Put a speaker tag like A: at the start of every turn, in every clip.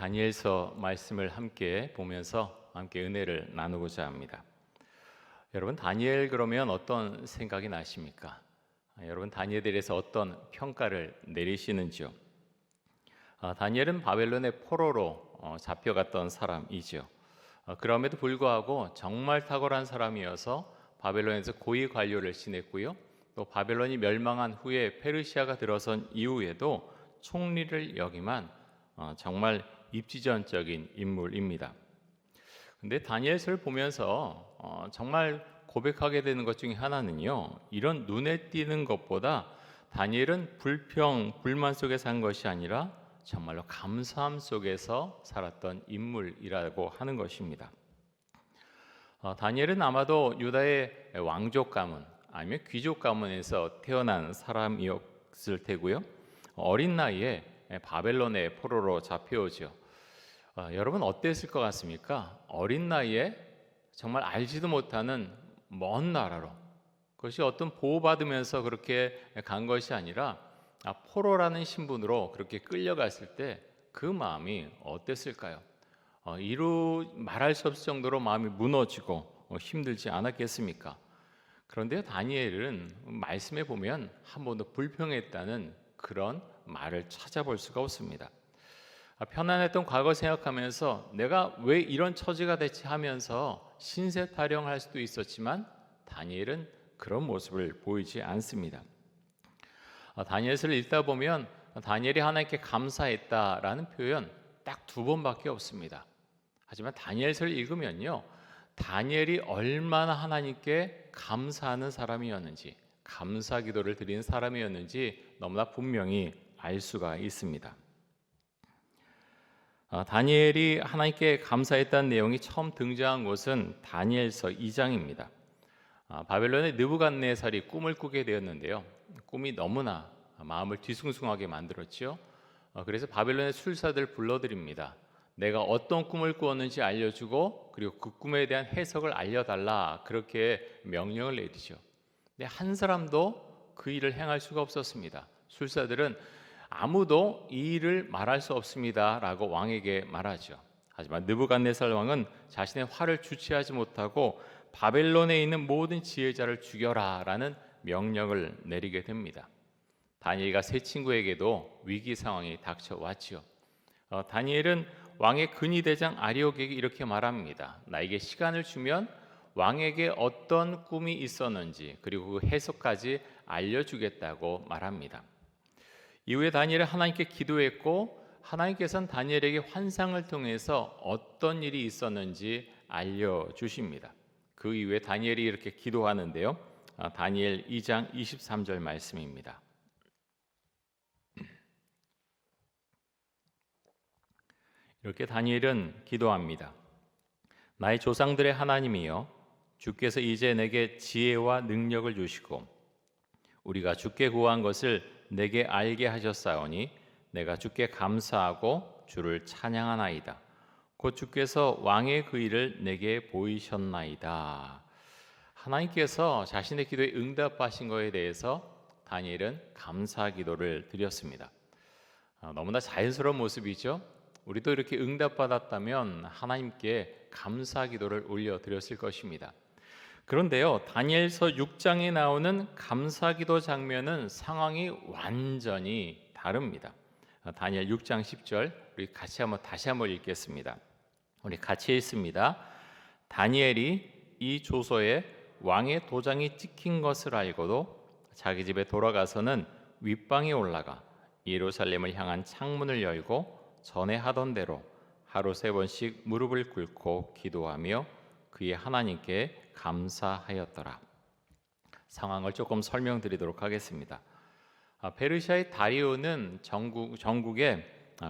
A: 다니엘서 말씀을 함께 보면서 함께 은혜를 나누고자 합니다. 여러분, 다니엘 그러면 어떤 생각이 나십니까? 여러분, 다니엘에 대해서 어떤 평가를 내리시는지요? 다니엘은 바벨론의 포로로 잡혀갔던 사람이죠. 그럼에도 불구하고 정말 탁월한 사람이어서 바벨론에서 고위 관료를 지냈고요. 또 바벨론이 멸망한 후에 페르시아가 들어선 이후에도 총리를 역임한 정말 입지전적인 인물입니다. 근데 다니엘서를 보면서 정말 고백하게 되는 것 중에 하나는요, 이런 눈에 띄는 것보다 다니엘은 불만 속에 산 것이 아니라 정말로 감사함 속에서 살았던 인물이라고 하는 것입니다. 다니엘은 아마도 유다의 왕족 가문 아니면 귀족 가문에서 태어난 사람이었을 테고요, 어린 나이에 바벨론의 포로로 잡혀오죠. 여러분, 어땠을 것 같습니까? 어린 나이에 정말 알지도 못하는 먼 나라로, 그것이 어떤 보호받으면서 그렇게 간 것이 아니라 포로라는 신분으로 그렇게 끌려갔을 때 그 마음이 어땠을까요? 말할 수 없을 정도로 마음이 무너지고 힘들지 않았겠습니까? 그런데 다니엘은 말씀에 보면 한 번도 불평했다는 그런 말을 찾아볼 수가 없습니다. 편안했던 과거 생각하면서 내가 왜 이런 처지가 됐지 하면서 신세 타령할 수도 있었지만 다니엘은 그런 모습을 보이지 않습니다. 다니엘서를 읽다 보면 다니엘이 하나님께 감사했다라는 표현 딱 2번밖에 없습니다. 하지만 다니엘서를 읽으면요, 다니엘이 얼마나 하나님께 감사하는 사람이었는지, 감사 기도를 드리는 사람이었는지 너무나 분명히 알 수가 있습니다. 다니엘이 하나님께 감사했다는 내용이 처음 등장한 곳은 다니엘서 2장입니다. 바벨론의 느부갓네살이 꿈을 꾸게 되었는데요, 꿈이 너무나 마음을 뒤숭숭하게 만들었죠. 그래서 바벨론의 술사들 불러들입니다. 내가 어떤 꿈을 꾸었는지 알려주고 그리고 그 꿈에 대한 해석을 알려달라, 그렇게 명령을 내리죠. 근데 한 사람도 그 일을 행할 수가 없었습니다. 술사들은 아무도 이 일을 말할 수 없습니다 라고 왕에게 말하죠. 하지만 느부갓네살 왕은 자신의 화를 주체하지 못하고 바벨론에 있는 모든 지혜자를 죽여라 라는 명령을 내리게 됩니다. 다니엘과 세 친구에게도 위기 상황이 닥쳐왔죠. 다니엘은 왕의 근위대장 아리옥에게 이렇게 말합니다. 나에게 시간을 주면 왕에게 어떤 꿈이 있었는지 그리고 그 해석까지 알려주겠다고 말합니다. 이후에 다니엘은 하나님께 기도했고 하나님께서는 다니엘에게 환상을 통해서 어떤 일이 있었는지 알려주십니다. 그 이후에 다니엘이 이렇게 기도하는데요, 다니엘 2장 23절 말씀입니다. 이렇게 다니엘은 기도합니다. 나의 조상들의 하나님이여, 주께서 이제 내게 지혜와 능력을 주시고 우리가 주께 구한 것을 내게 알게 하셨사오니 내가 주께 감사하고 주를 찬양하나이다. 곧 주께서 왕의 그 일을 내게 보이셨나이다. 하나님께서 자신의 기도에 응답하신 것에 대해서 다니엘은 감사 기도를 드렸습니다. 너무나 자연스러운 모습이죠. 우리도 이렇게 응답받았다면 하나님께 감사 기도를 올려드렸을 것입니다. 그런데요, 다니엘서 6장에 나오는 감사 기도 장면은 상황이 완전히 다릅니다. 다니엘 6장 10절 우리 다시 한번 읽겠습니다. 우리 같이 읽습니다. 다니엘이 이 조서에 왕의 도장이 찍힌 것을 알고도 자기 집에 돌아가서는 윗방에 올라가 예루살렘을 향한 창문을 열고 전에 하던 대로 하루 3번씩 무릎을 꿇고 기도하며 그의 하나님께 감사하였더라. 상황을 조금 설명드리도록 하겠습니다. 페르시아의 다리오는 전국에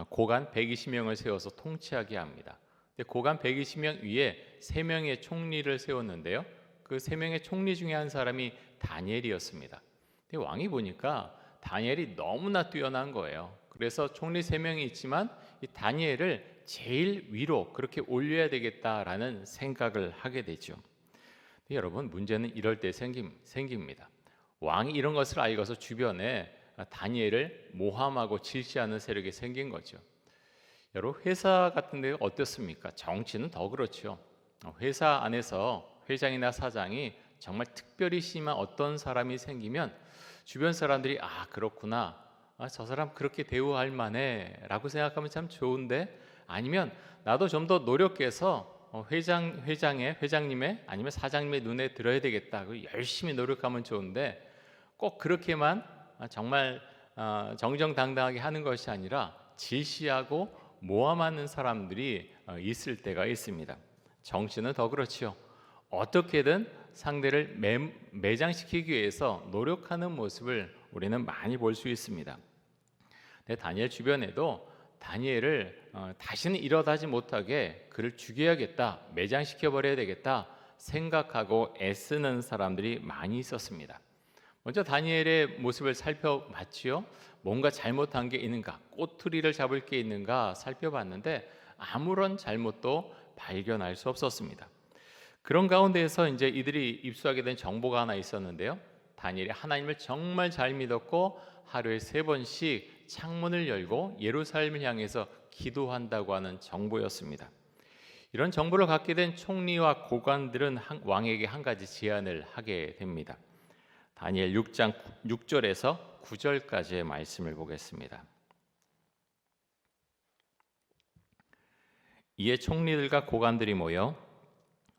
A: 고관 120명을 세워서 통치하게 합니다. 고관 120명 위에 3명의 총리를 세웠는데요, 그 3명의 총리 중에 한 사람이 다니엘이었습니다. 근데 왕이 보니까 다니엘이 너무나 뛰어난 거예요. 그래서 총리 3명이 있지만 이 다니엘을 제일 위로 그렇게 올려야 되겠다라는 생각을 하게 되죠. 근데 여러분, 문제는 이럴 때 생깁니다. 왕이 이런 것을 알고서 주변에 다니엘을 모함하고 질시하는 세력이 생긴 거죠. 여러분 회사 같은 데 어떻습니까? 정치는 더 그렇죠. 회사 안에서 회장이나 사장이 정말 특별히 심한 어떤 사람이 생기면 주변 사람들이 그렇구나, 저 사람 그렇게 대우할 만해라고 생각하면 참 좋은데, 아니면 나도 좀 더 노력해서 회장님의 아니면 사장님의 눈에 들어야 되겠다, 열심히 노력하면 좋은데, 꼭 그렇게만 정말 정정당당하게 하는 것이 아니라 질시하고 모함하는 사람들이 있을 때가 있습니다. 정치는 더 그렇죠. 어떻게든 상대를 매장시키기 위해서 노력하는 모습을 우리는 많이 볼 수 있습니다. 다니엘 주변에도 다니엘을 다시는 이러다지 못하게 그를 죽여야겠다, 매장시켜 버려야 되겠다 생각하고 애쓰는 사람들이 많이 있었습니다. 먼저 다니엘의 모습을 살펴봤지요. 뭔가 잘못한 게 있는가, 꼬투리를 잡을 게 있는가 살펴봤는데 아무런 잘못도 발견할 수 없었습니다. 그런 가운데에서 이제 이들이 입수하게 된 정보가 하나 있었는데요. 다니엘이 하나님을 정말 잘 믿었고 하루에 3번씩 창문을 열고 예루살렘을 향해서 기도한다고 하는 정보였습니다. 이런 정보를 갖게 된 총리와 고관들은 왕에게 한 가지 제안을 하게 됩니다. 다니엘 6장 6절에서 9절까지의 말씀을 보겠습니다. 이에 총리들과 고관들이 모여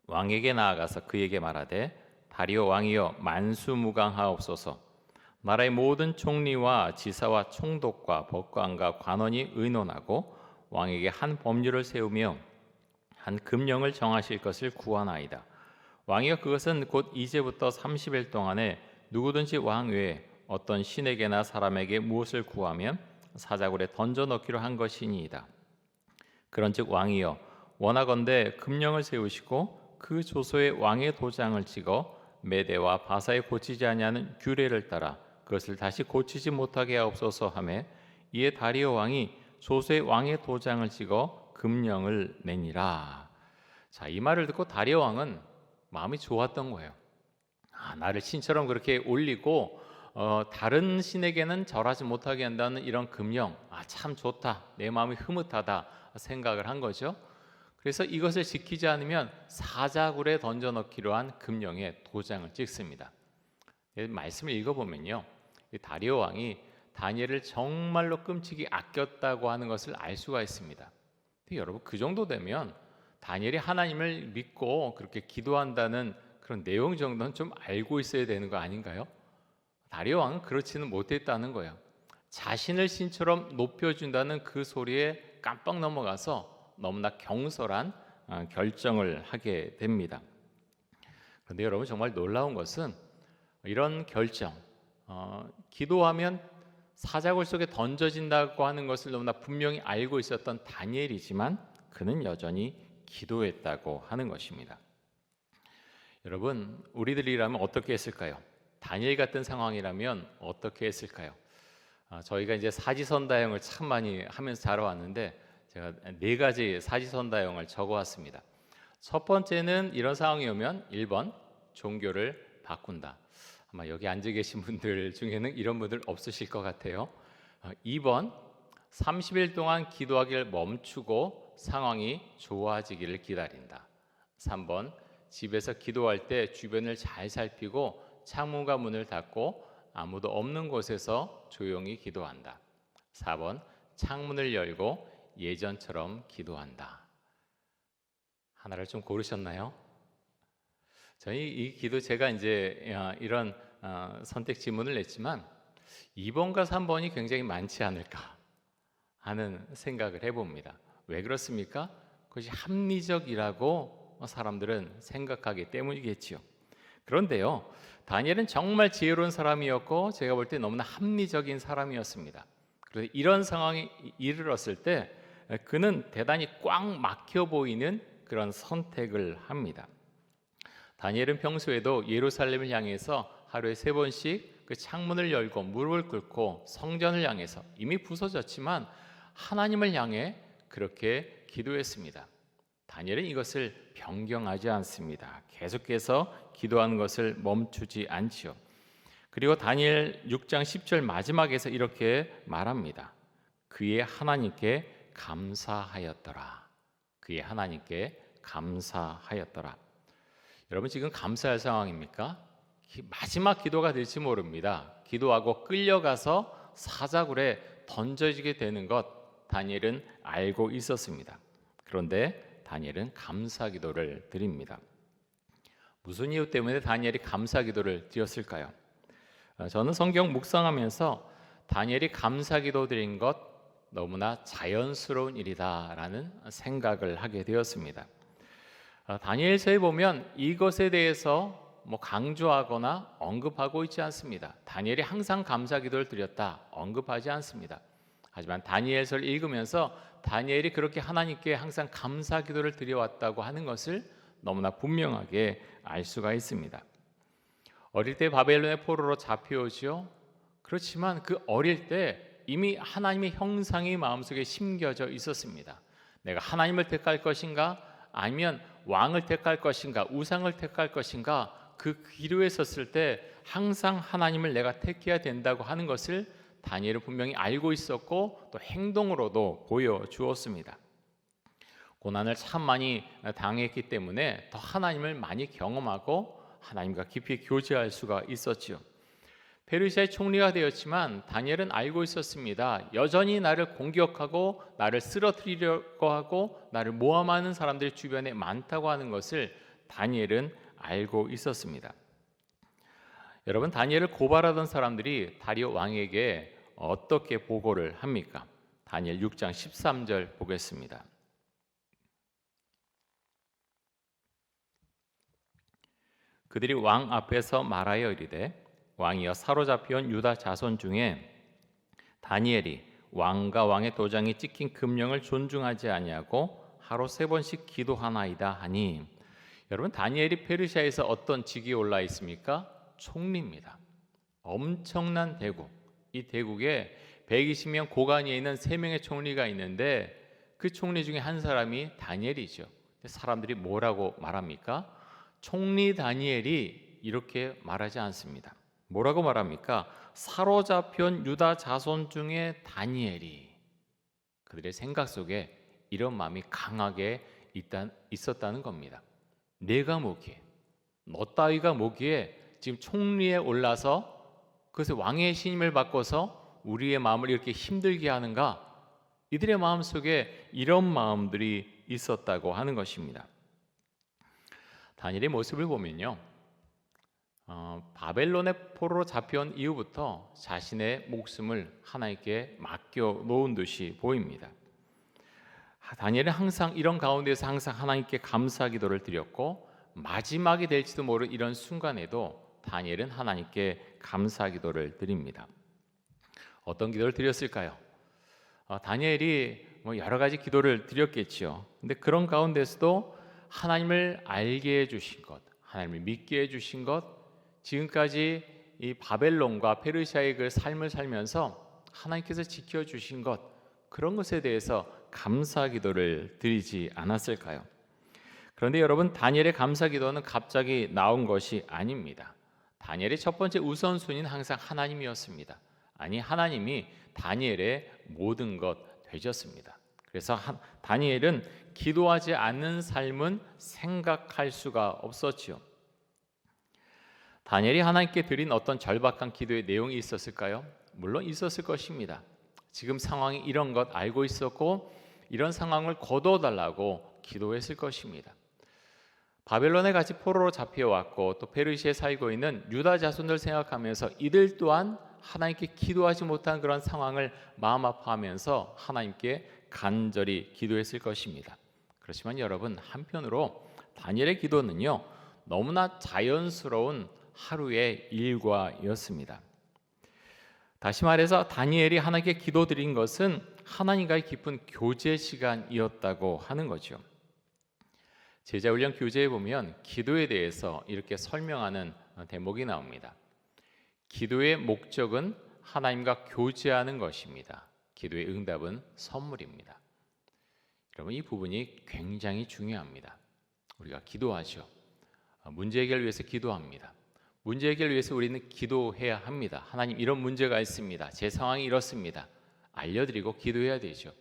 A: 왕에게 나아가서 그에게 말하되, 다리오 왕이여 만수무강하옵소서. 나라의 모든 총리와 지사와 총독과 법관과 관원이 의논하고 왕에게 한 법률을 세우며 한 금령을 정하실 것을 구하나이다. 왕이여 그것은 곧 이제부터 30일 동안에 누구든지 왕 외에 어떤 신에게나 사람에게 무엇을 구하면 사자굴에 던져 넣기로 한 것이니이다. 그런즉 왕이여 원하건대 금령을 세우시고 그 조서에 왕의 도장을 찍어 메대와 바사에 고치지 아니하는 규례를 따라 그것을 다시 고치지 못하게 하옵소서 하매, 이에 다리오 왕이 조서에 왕의 도장을 찍어 금령을 내니라. 자, 이 말을 듣고 다리오 왕은 마음이 좋았던 거예요. 나를 신처럼 그렇게 올리고 다른 신에게는 절하지 못하게 한다는 이런 금령, 참 좋다, 내 마음이 흐뭇하다 생각을 한 거죠. 그래서 이것을 지키지 않으면 사자굴에 던져 넣기로 한 금령에 도장을 찍습니다. 말씀을 읽어보면요, 다리오 왕이 다니엘을 정말로 끔찍이 아꼈다고 하는 것을 알 수가 있습니다. 근데 여러분, 그 정도 되면 다니엘이 하나님을 믿고 그렇게 기도한다는 그런 내용 정도는 좀 알고 있어야 되는 거 아닌가요? 다리오 왕은 그렇지는 못했다는 거예요. 자신을 신처럼 높여준다는 그 소리에 깜빡 넘어가서 너무나 경솔한 결정을 하게 됩니다. 그런데 여러분, 정말 놀라운 것은 이런 결정, 기도하면 사자굴 속에 던져진다고 하는 것을 너무나 분명히 알고 있었던 다니엘이지만 그는 여전히 기도했다고 하는 것입니다. 여러분, 우리들이라면 어떻게 했을까요? 다니엘 같은 상황이라면 어떻게 했을까요? 저희가 이제 사지선다형을 참 많이 하면서 자라왔는데 제가 4가지 사지선다형을 적어왔습니다. 첫 번째는 이런 상황이 오면 1번 종교를 바꾼다. 아마 여기 앉아 계신 분들 중에는 이런 분들 없으실 것 같아요. 2번 30일 동안 기도하기를 멈추고 상황이 좋아지기를 기다린다. 3번 집에서 기도할 때 주변을 잘 살피고 창문과 문을 닫고 아무도 없는 곳에서 조용히 기도한다. 4번 창문을 열고 예전처럼 기도한다. 하나를 좀 고르셨나요? 저희 이 기도, 제가 이제 이런 선택 지문을 냈지만 2번과 3번이 굉장히 많지 않을까 하는 생각을 해봅니다. 왜 그렇습니까? 그것이 합리적이라고 사람들은 생각하기 때문이겠지요. 그런데요, 다니엘은 정말 지혜로운 사람이었고 제가 볼 때 너무나 합리적인 사람이었습니다. 그래서 이런 상황에 이르렀을 때 그는 대단히 꽉 막혀 보이는 그런 선택을 합니다. 다니엘은 평소에도 예루살렘을 향해서 하루에 3번씩 그 창문을 열고 무릎을 꿇고 성전을 향해서, 이미 부서졌지만 하나님을 향해 그렇게 기도했습니다. 다니엘은 이것을 변경하지 않습니다. 계속해서 기도하는 것을 멈추지 않지요. 그리고 다니엘 6장 10절 마지막에서 이렇게 말합니다. 그의 하나님께 감사하였더라. 그의 하나님께 감사하였더라. 여러분 지금 감사할 상황입니까? 마지막 기도가 될지 모릅니다. 기도하고 끌려가서 사자굴에 던져지게 되는 것 다니엘은 알고 있었습니다. 그런데 다니엘은 감사 기도를 드립니다. 무슨 이유 때문에 다니엘이 감사 기도를 드렸을까요? 저는 성경 묵상하면서 다니엘이 감사 기도 드린 것 너무나 자연스러운 일이다라는 생각을 하게 되었습니다. 다니엘서에 보면 이것에 대해서 강조하거나 언급하고 있지 않습니다. 다니엘이 항상 감사 기도를 드렸다 언급하지 않습니다. 하지만 다니엘서를 읽으면서 다니엘이 그렇게 하나님께 항상 감사 기도를 드려왔다고 하는 것을 너무나 분명하게 알 수가 있습니다. 어릴 때 바벨론의 포로로 잡혀오지요. 그렇지만 그 어릴 때 이미 하나님의 형상이 마음속에 심겨져 있었습니다. 내가 하나님을 택할 것인가 아니면 왕을 택할 것인가 우상을 택할 것인가 그 기로에 섰을 때 항상 하나님을 내가 택해야 된다고 하는 것을 다니엘은 분명히 알고 있었고 또 행동으로도 보여주었습니다. 고난을 참 많이 당했기 때문에 더 하나님을 많이 경험하고 하나님과 깊이 교제할 수가 있었지요. 페르시아의 총리가 되었지만 다니엘은 알고 있었습니다. 여전히 나를 공격하고 나를 쓰러뜨리려고 하고 나를 모함하는 사람들이 주변에 많다고 하는 것을 다니엘은 알고 있었습니다. 여러분 다니엘을 고발하던 사람들이 다리오 왕에게 어떻게 보고를 합니까? 다니엘 6장 13절 보겠습니다. 그들이 왕 앞에서 말하여 이르되 왕이여 사로잡혀온 유다 자손 중에 다니엘이 왕과 왕의 도장이 찍힌 금령을 존중하지 아니하고 하루 3번씩 기도하나이다 하니 여러분 다니엘이 페르시아에서 어떤 직위에 올라 있습니까? 총리입니다. 엄청난 대국. 이 대국에 120명 고관위에 있는 3명의 총리가 있는데 그 총리 중에 한 사람이 다니엘이죠. 사람들이 뭐라고 말합니까? 총리 다니엘이 이렇게 말하지 않습니다. 뭐라고 말합니까? 사로잡힌 유다 자손 중에 다니엘이. 그들의 생각 속에 이런 마음이 강하게 있었다는 겁니다. 내가 뭐기에 너 따위가 뭐기에 지금 총리에 올라서 그것을 왕의 신임을 받고서 우리의 마음을 이렇게 힘들게 하는가? 이들의 마음속에 이런 마음들이 있었다고 하는 것입니다. 다니엘의 모습을 보면요, 바벨론의 포로로 잡혀온 이후부터 자신의 목숨을 하나님께 맡겨 놓은 듯이 보입니다. 다니엘은 항상 이런 가운데서 항상 하나님께 감사 기도를 드렸고 마지막이 될지도 모를 이런 순간에도 다니엘은 하나님께 감사 기도를 드립니다. 어떤 기도를 드렸을까요? 다니엘이 여러 가지 기도를 드렸겠지요. 근데 그런 가운데서도 하나님을 알게 해주신 것, 하나님을 믿게 해주신 것, 지금까지 이 바벨론과 페르시아의 그 삶을 살면서 하나님께서 지켜주신 것, 그런 것에 대해서 감사 기도를 드리지 않았을까요? 그런데 여러분 다니엘의 감사 기도는 갑자기 나온 것이 아닙니다. 다니엘의 첫 번째 우선순위는 항상 하나님이었습니다. 아니 하나님이 다니엘의 모든 것 되셨습니다. 그래서 다니엘은 기도하지 않는 삶은 생각할 수가 없었지요. 다니엘이 하나님께 드린 어떤 절박한 기도의 내용이 있었을까요? 물론 있었을 것입니다. 지금 상황이 이런 것 알고 있었고 이런 상황을 거둬달라고 기도했을 것입니다. 바벨론에 같이 포로로 잡혀왔고 또 페르시아에 살고 있는 유다 자손들 생각하면서 이들 또한 하나님께 기도하지 못한 그런 상황을 마음 아파하면서 하나님께 간절히 기도했을 것입니다. 그렇지만 여러분 한편으로 다니엘의 기도는요 너무나 자연스러운 하루의 일과였습니다. 다시 말해서 다니엘이 하나님께 기도드린 것은 하나님과의 깊은 교제 시간이었다고 하는 거죠. 제자훈련 교재에 보면 기도에 대해서 이렇게 설명하는 대목이 나옵니다. 기도의 목적은 하나님과 교제하는 것입니다. 기도의 응답은 선물입니다. 여러분 이 부분이 굉장히 중요합니다. 우리가 기도하죠. 문제 해결을 위해서 기도합니다. 문제 해결을 위해서 우리는 기도해야 합니다. 하나님 이런 문제가 있습니다. 제 상황이 이렇습니다. 알려드리고 기도해야 되죠.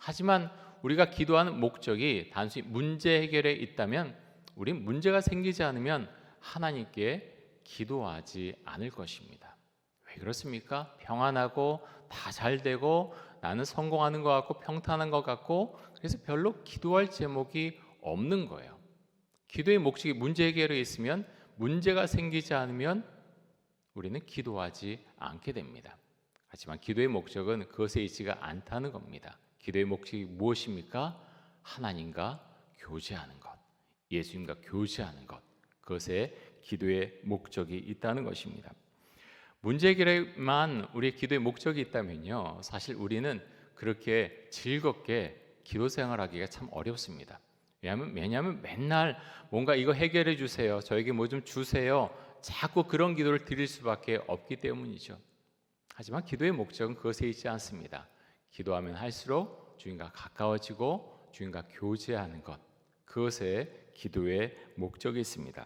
A: 하지만 우리가 기도하는 목적이 단순히 문제 해결에 있다면, 우린 문제가 생기지 않으면 하나님께 기도하지 않을 것입니다. 왜 그렇습니까? 평안하고 다 잘되고 나는 성공하는 것 같고 평탄한 것 같고, 그래서 별로 기도할 제목이 없는 거예요. 기도의 목적이 문제 해결에 있으면, 문제가 생기지 않으면 우리는 기도하지 않게 됩니다. 하지만 기도의 목적은 그것에 있지가 않다는 겁니다. 기도의 목적이 무엇입니까? 하나님과 교제하는 것, 예수님과 교제하는 것, 그것에 기도의 목적이 있다는 것입니다. 문제 해결에만 우리의 기도의 목적이 있다면요, 사실 우리는 그렇게 즐겁게 기도 생활하기가 참 어렵습니다. 왜냐하면 맨날 뭔가 이거 해결해 주세요, 저에게 뭐 좀 주세요, 자꾸 그런 기도를 드릴 수밖에 없기 때문이죠. 하지만 기도의 목적은 그것에 있지 않습니다. 기도하면 할수록 주님과 가까워지고 주님과 교제하는 것, 그것에 기도의 목적이 있습니다.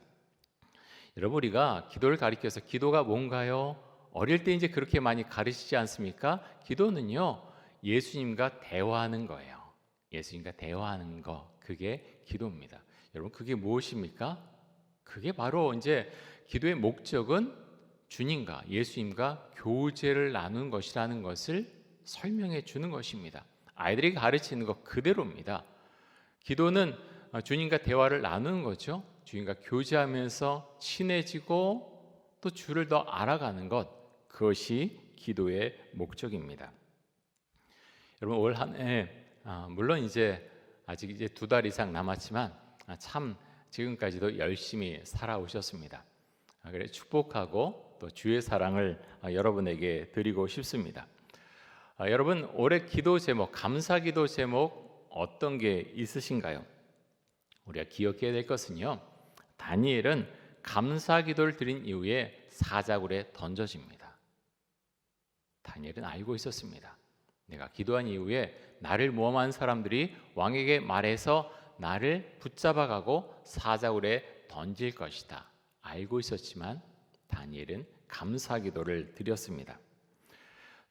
A: 여러분, 우리가 기도를 가리켜서 기도가 뭔가요? 어릴 때 이제 그렇게 많이 가르치지 않습니까? 기도는요, 예수님과 대화하는 거예요. 예수님과 대화하는 거, 그게 기도입니다. 여러분, 그게 무엇입니까? 그게 바로 이제 기도의 목적은 주님과 예수님과 교제를 나누는 것이라는 것을 설명해 주는 것입니다. 아이들이 가르치는 것 그대로입니다. 기도는 주님과 대화를 나누는 거죠. 주님과 교제하면서 친해지고 또 주를 더 알아가는 것, 그것이 기도의 목적입니다. 여러분, 올 한 해 물론 이제 아직 이제 2달 이상 남았지만 참 지금까지도 열심히 살아오셨습니다. 그래 축복하고 또 주의 사랑을 여러분에게 드리고 싶습니다. 여러분, 올해 기도 제목, 감사 기도 제목 어떤 게 있으신가요? 우리가 기억해야 될 것은요, 다니엘은 감사 기도를 드린 이후에 사자굴에 던져집니다. 다니엘은 알고 있었습니다. 내가 기도한 이후에 나를 모함한 사람들이 왕에게 말해서 나를 붙잡아가고 사자굴에 던질 것이다. 알고 있었지만 다니엘은 감사 기도를 드렸습니다.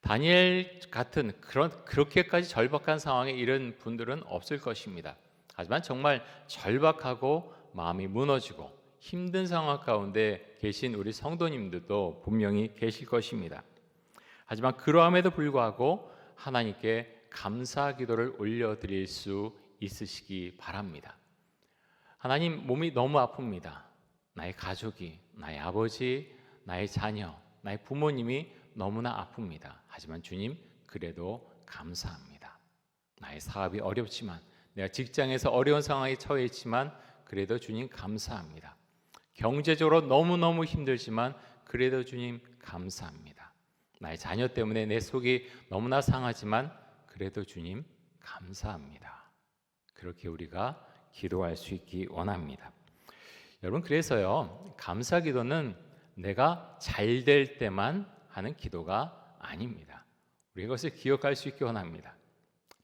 A: 다니엘 같은 그렇게까지 절박한 상황에 이른 분들은 없을 것입니다. 하지만 정말 절박하고 마음이 무너지고 힘든 상황 가운데 계신 우리 성도님들도 분명히 계실 것입니다. 하지만 그러함에도 불구하고 하나님께 감사 기도를 올려드릴 수 있으시기 바랍니다. 하나님, 몸이 너무 아픕니다. 나의 가족이, 나의 아버지, 나의 자녀, 나의 부모님이 너무나 아픕니다. 하지만 주님, 그래도 감사합니다. 나의 사업이 어렵지만, 내가 직장에서 어려운 상황에 처해 있지만 그래도 주님 감사합니다. 경제적으로 너무너무 힘들지만 그래도 주님 감사합니다. 나의 자녀 때문에 내 속이 너무나 상하지만 그래도 주님 감사합니다. 그렇게 우리가 기도할 수 있기 원합니다. 여러분, 그래서요, 감사 기도는 내가 잘 될 때만 하는 기도가 아닙니다. 우리가 그것을 기억할 수 있기 원합니다.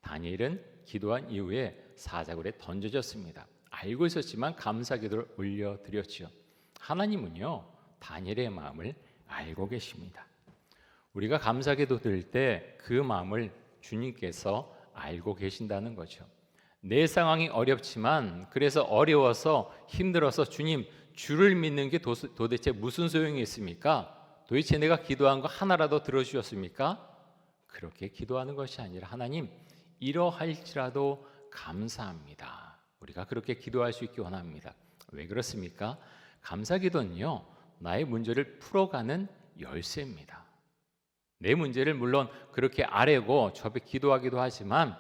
A: 다니엘은 기도한 이후에 사자굴에 던져졌습니다. 알고 있었지만 감사 기도를 올려드렸죠. 하나님은요, 다니엘의 마음을 알고 계십니다. 우리가 감사 기도 드릴 때 그 마음을 주님께서 알고 계신다는 거죠. 내 상황이 어렵지만, 그래서 어려워서 힘들어서 주님, 주를 믿는 게 도대체 무슨 소용이 있습니까? 도대체 내가 기도한 거 하나라도 들어주셨습니까? 그렇게 기도하는 것이 아니라, 하나님, 이러할지라도 감사합니다. 우리가 그렇게 기도할 수 있기 원합니다. 왜 그렇습니까? 감사 기도는요, 나의 문제를 풀어가는 열쇠입니다. 내 문제를 물론 그렇게 아뢰고 주 앞에 기도하기도 하지만,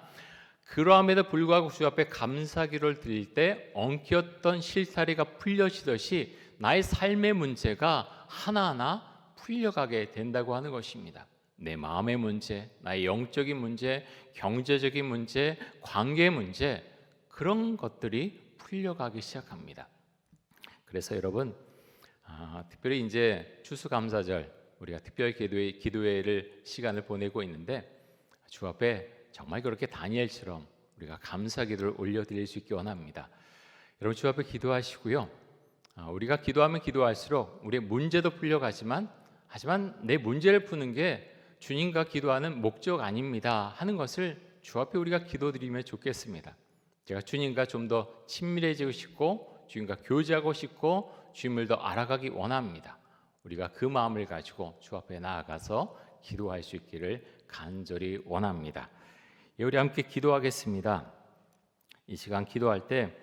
A: 그러함에도 불구하고 주 앞에 감사 기도를 드릴 때 엉켰던 실타리가 풀려지듯이 나의 삶의 문제가 하나하나 풀려가게 된다고 하는 것입니다. 내 마음의 문제, 나의 영적인 문제, 경제적인 문제, 관계 문제, 그런 것들이 풀려가기 시작합니다. 그래서 여러분, 특별히 이제 추수감사절, 우리가 특별 기도회를 시간을 보내고 있는데, 주 앞에 정말 그렇게 다니엘처럼 우리가 감사 기도를 올려드릴 수 있기 원합니다. 여러분, 주 앞에 기도하시고요, 우리가 기도하면 기도할수록 우리의 문제도 풀려가지만, 하지만 내 문제를 푸는 게 주님과 기도하는 목적 아닙니다 하는 것을 주 앞에 우리가 기도드리면 좋겠습니다. 제가 주님과 좀 더 친밀해지고 싶고 주님과 교제하고 싶고 주님을 더 알아가기 원합니다. 우리가 그 마음을 가지고 주 앞에 나아가서 기도할 수 있기를 간절히 원합니다. 우리 함께 기도하겠습니다. 이 시간 기도할 때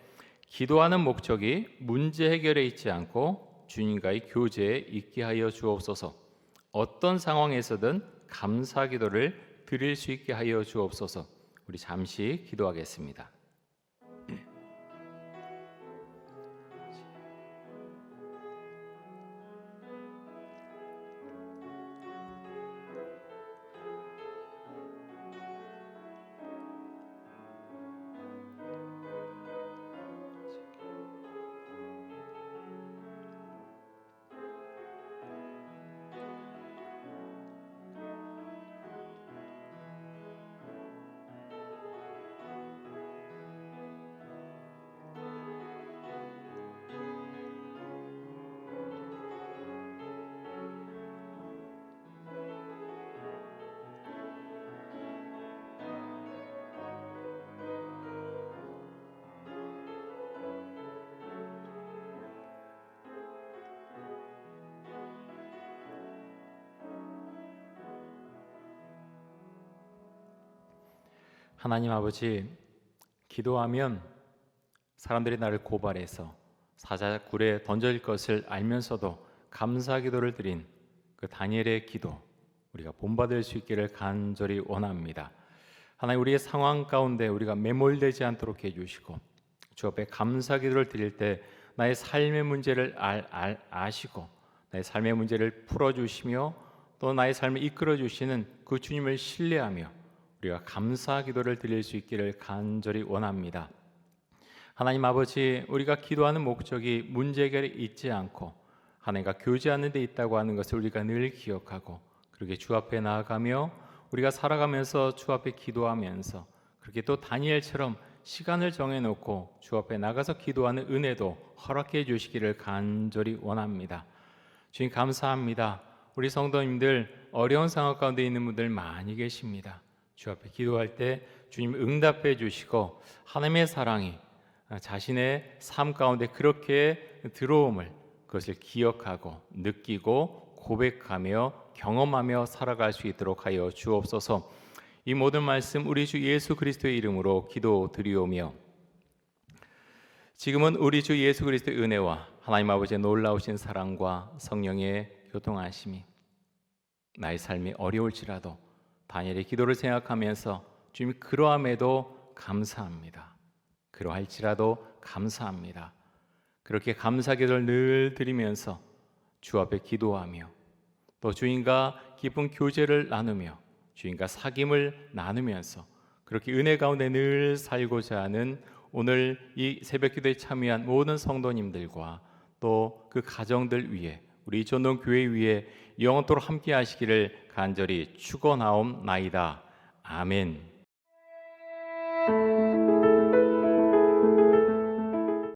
A: 기도하는 목적이 문제 해결에 있지 않고 주님과의 교제에 있게 하여 주옵소서. 어떤 상황에서든 감사 기도를 드릴 수 있게 하여 주옵소서. 우리 잠시 기도하겠습니다. 하나님 아버지, 기도하면 사람들이 나를 고발해서 사자굴에 던질 것을 알면서도 감사 기도를 드린 그 다니엘의 기도, 우리가 본받을 수 있기를 간절히 원합니다. 하나님, 우리의 상황 가운데 우리가 매몰되지 않도록 해주시고 주 앞에 감사 기도를 드릴 때 나의 삶의 문제를 아시고 나의 삶의 문제를 풀어주시며 또 나의 삶을 이끌어주시는 그 주님을 신뢰하며 우리가 감사 기도를 드릴 수 있기를 간절히 원합니다. 하나님 아버지, 우리가 기도하는 목적이 문제 해결에 있지 않고 하나님과 교제하는 데 있다고 하는 것을 우리가 늘 기억하고 그렇게 주 앞에 나아가며 우리가 살아가면서 주 앞에 기도하면서 그렇게 또 다니엘처럼 시간을 정해놓고 주 앞에 나가서 기도하는 은혜도 허락해 주시기를 간절히 원합니다. 주님 감사합니다. 우리 성도님들 어려운 상황 가운데 있는 분들 많이 계십니다. 주 앞에 기도할 때 주님 응답해 주시고 하나님의 사랑이 자신의 삶 가운데 그렇게 들어옴을 그것을 기억하고 느끼고 고백하며 경험하며 살아갈 수 있도록 하여 주옵소서. 이 모든 말씀 우리 주 예수 그리스도의 이름으로 기도드리오며 지금은 우리 주 예수 그리스도의 은혜와 하나님 아버지의 놀라우신 사랑과 성령의 교통하심이 나의 삶이 어려울지라도 다니엘의 기도를 생각하면서 주님 그러함에도 감사합니다. 그러할지라도 감사합니다. 그렇게 감사 기도를 늘 드리면서 주 앞에 기도하며 또 주님과 깊은 교제를 나누며 주님과 사귐을 나누면서 그렇게 은혜 가운데 늘 살고자 하는 오늘 이 새벽 기도에 참여한 모든 성도님들과 또 그 가정들 위해 우리 전동교회 위에 영원토록 함께 하시기를 간절히 축원하옵나이다. 아멘.